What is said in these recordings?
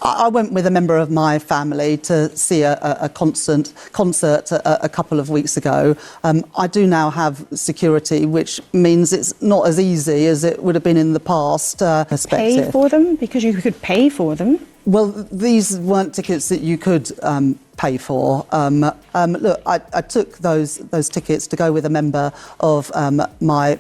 I went with a member of my family to see a concert a couple of weeks ago. I do now have security, which means it's not as easy as it would have been in the past. Pay for them? Because you could pay for them. Well, these weren't tickets that you could pay for. Look, I took those tickets to go with a member of my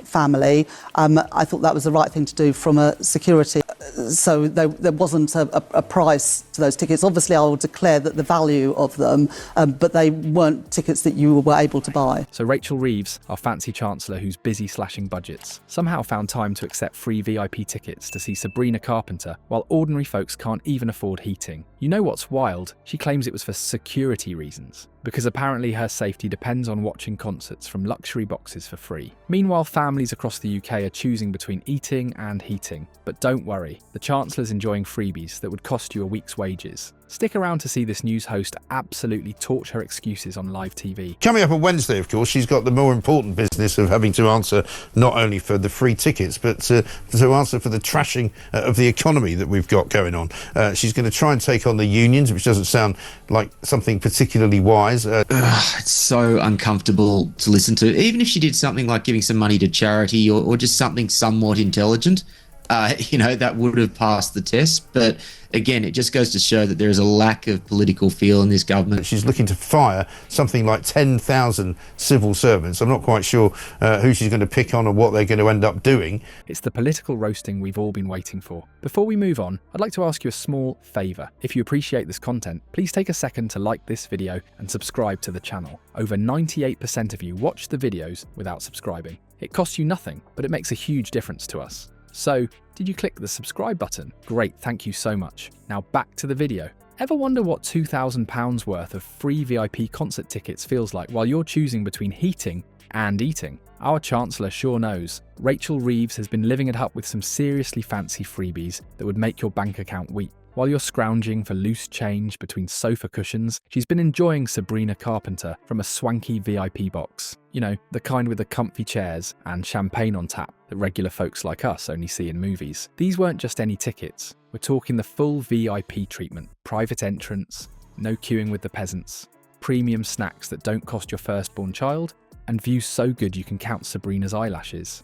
family. I thought that was the right thing to do from a security. So there wasn't a price to those tickets. Obviously, I will declare that the value of them, but they weren't tickets that you were able to buy. So Rachel Reeves, our fancy Chancellor who's busy slashing budgets, somehow found time to accept free VIP tickets to see Sabrina Carpenter, while ordinary folks can't even afford heating. You know what's wild? She claims it was for security reasons, because apparently her safety depends on watching concerts from luxury boxes for free. Meanwhile, families across the UK are choosing between eating and heating. But don't worry, the Chancellor's enjoying freebies that would cost you a week's wages. Stick around to see this news host absolutely torch her excuses on live TV. Coming up on Wednesday, of course, she's got the more important business of having to answer not only for the free tickets, but to answer for the trashing of the economy that we've got going on. She's going to try and take on the unions, which doesn't sound like something particularly wise. It's so uncomfortable to listen to. Even if she did something like giving some money to charity or just something somewhat intelligent, that would have passed the test. But again, it just goes to show that there is a lack of political feel in this government. She's looking to fire something like 10,000 civil servants. I'm not quite sure who she's going to pick on or what they're going to end up doing. It's the political roasting we've all been waiting for. Before we move on, I'd like to ask you a small favour. If you appreciate this content, please take a second to like this video and subscribe to the channel. Over 98% of you watch the videos without subscribing. It costs you nothing, but it makes a huge difference to us. So, did you click the subscribe button? Great, thank you so much. Now back to the video. Ever wonder what £2,000 worth of free VIP concert tickets feels like while you're choosing between heating and eating? Our Chancellor sure knows. Rachel Reeves has been living it up with some seriously fancy freebies that would make your bank account weep. While you're scrounging for loose change between sofa cushions, she's been enjoying Sabrina Carpenter from a swanky VIP box. You know, the kind with the comfy chairs and champagne on tap that regular folks like us only see in movies. These weren't just any tickets. We're talking the full VIP treatment. Private entrance, no queuing with the peasants, premium snacks that don't cost your firstborn child, and views so good you can count Sabrina's eyelashes.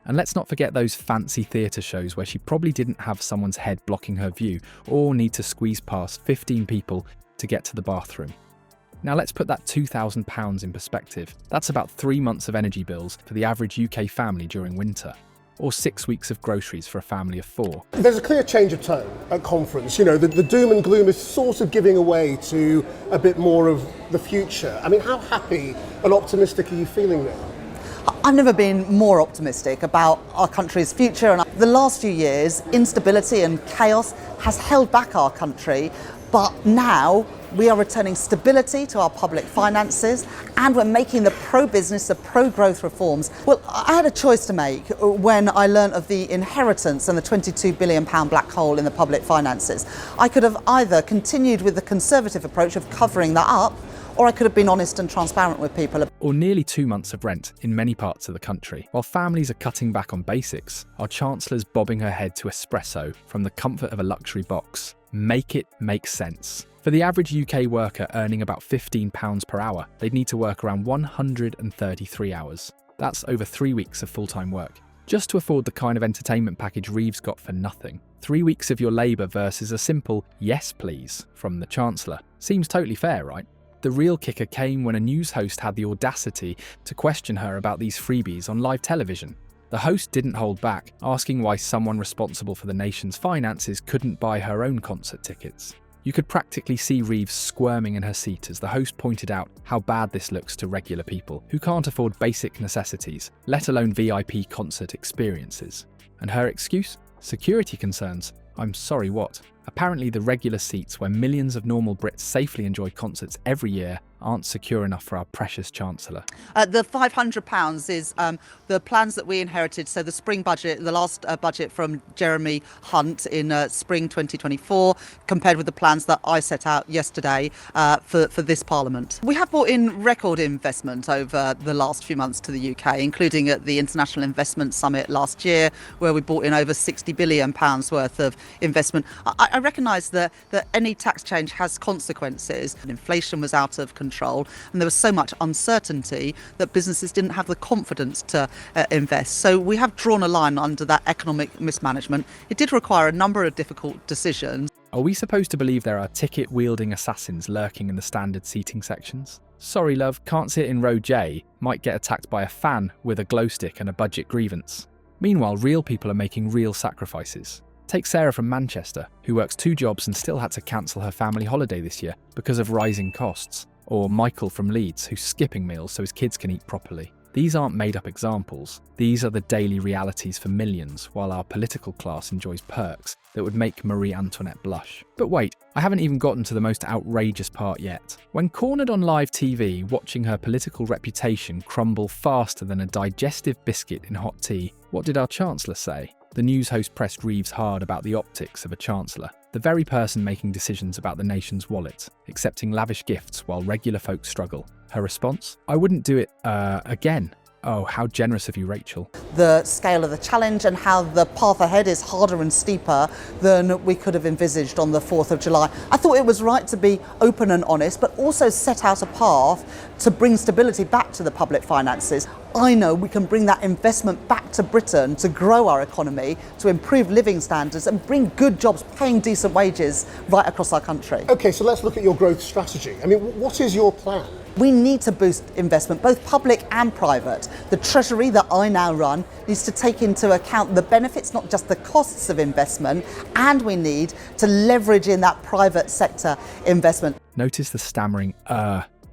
And let's not forget those fancy theatre shows where she probably didn't have someone's head blocking her view or need to squeeze past 15 people to get to the bathroom. Now let's put that £2,000 in perspective. That's about 3 months of energy bills for the average UK family during winter, or 6 weeks of groceries for a family of 4. There's a clear change of tone at conference. You know, the doom and gloom is sort of giving away to a bit more of the future. I mean, how happy and optimistic are you feeling now? I've never been more optimistic about our country's future. And the last few years, instability and chaos has held back our country, but now we are returning stability to our public finances and we're making the pro-business, the pro-growth reforms. Well, I had a choice to make when I learnt of the inheritance and the £22 billion black hole in the public finances. I could have either continued with the Conservative approach of covering that up, or I could have been honest and transparent with people. Or nearly 2 months of rent in many parts of the country. While families are cutting back on basics, our Chancellor's bobbing her head to espresso from the comfort of a luxury box. Make it make sense. For the average UK worker earning about £15 per hour, they'd need to work around 133 hours. That's over 3 weeks of full-time work, just to afford the kind of entertainment package Reeves got for nothing. 3 weeks of your labour versus a simple "yes please" from the Chancellor. Seems totally fair, right? The real kicker came when a news host had the audacity to question her about these freebies on live television. The host didn't hold back, asking why someone responsible for the nation's finances couldn't buy her own concert tickets. You could practically see Reeves squirming in her seat as the host pointed out how bad this looks to regular people who can't afford basic necessities, let alone VIP concert experiences. And her excuse? Security concerns. I'm sorry, what? Apparently the regular seats where millions of normal Brits safely enjoy concerts every year aren't secure enough for our precious Chancellor. The £500 is the plans that we inherited. So the spring budget, the last budget from Jeremy Hunt in spring 2024, compared with the plans that I set out yesterday for this Parliament. We have brought in record investment over the last few months to the UK, including at the International Investment Summit last year, where we brought in over £60 billion worth of investment. I recognise that any tax change has consequences. Inflation was out of control and there was so much uncertainty that businesses didn't have the confidence to invest. So we have drawn a line under that economic mismanagement. It did require a number of difficult decisions. Are we supposed to believe there are ticket-wielding assassins lurking in the standard seating sections? Sorry love, can't sit in row J, might get attacked by a fan with a glow stick and a budget grievance. Meanwhile, real people are making real sacrifices. Take Sarah from Manchester, who works 2 jobs and still had to cancel her family holiday this year because of rising costs. Or Michael from Leeds, who's skipping meals so his kids can eat properly. These aren't made-up examples. These are the daily realities for millions, while our political class enjoys perks that would make Marie Antoinette blush. But wait, I haven't even gotten to the most outrageous part yet. When cornered on live TV, watching her political reputation crumble faster than a digestive biscuit in hot tea, what did our Chancellor say? The news host pressed Reeves hard about the optics of a Chancellor, the very person making decisions about the nation's wallet, accepting lavish gifts while regular folk struggle. Her response? I wouldn't do it, again. Oh, how generous of you, Rachel. The scale of the challenge and how the path ahead is harder and steeper than we could have envisaged on the 4th of July. I thought it was right to be open and honest, but also set out a path to bring stability back to the public finances. I know we can bring that investment back to Britain to grow our economy, to improve living standards and bring good jobs, paying decent wages right across our country. OK, so let's look at your growth strategy. I mean, what is your plan? We need to boost investment, both public and private. The Treasury that I now run needs to take into account the benefits, not just the costs of investment, and we need to leverage in that private sector investment. Notice the stammering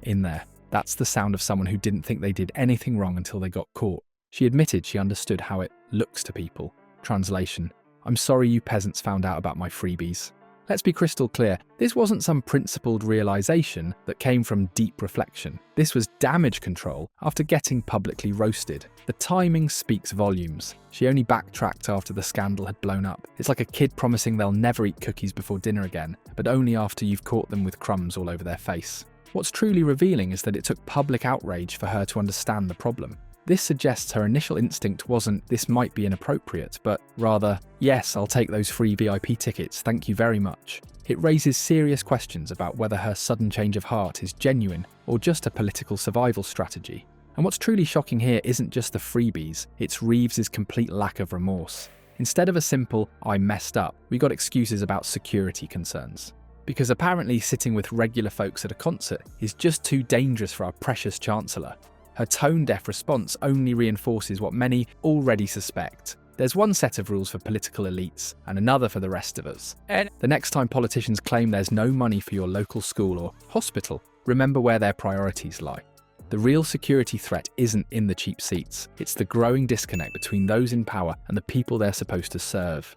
in there. That's the sound of someone who didn't think they did anything wrong until they got caught. She admitted she understood how it looks to people. Translation: I'm sorry you peasants found out about my freebies. Let's be crystal clear, this wasn't some principled realisation that came from deep reflection. This was damage control after getting publicly roasted. The timing speaks volumes. She only backtracked after the scandal had blown up. It's like a kid promising they'll never eat cookies before dinner again, but only after you've caught them with crumbs all over their face. What's truly revealing is that it took public outrage for her to understand the problem. This suggests her initial instinct wasn't, this might be inappropriate, but rather, yes, I'll take those free VIP tickets, thank you very much. It raises serious questions about whether her sudden change of heart is genuine or just a political survival strategy. And what's truly shocking here isn't just the freebies, it's Reeves's complete lack of remorse. Instead of a simple, I messed up, we got excuses about security concerns. Because apparently sitting with regular folks at a concert is just too dangerous for our precious Chancellor. Her tone-deaf response only reinforces what many already suspect. There's one set of rules for political elites and another for the rest of us. The next time politicians claim there's no money for your local school or hospital, remember where their priorities lie. The real security threat isn't in the cheap seats, it's the growing disconnect between those in power and the people they're supposed to serve.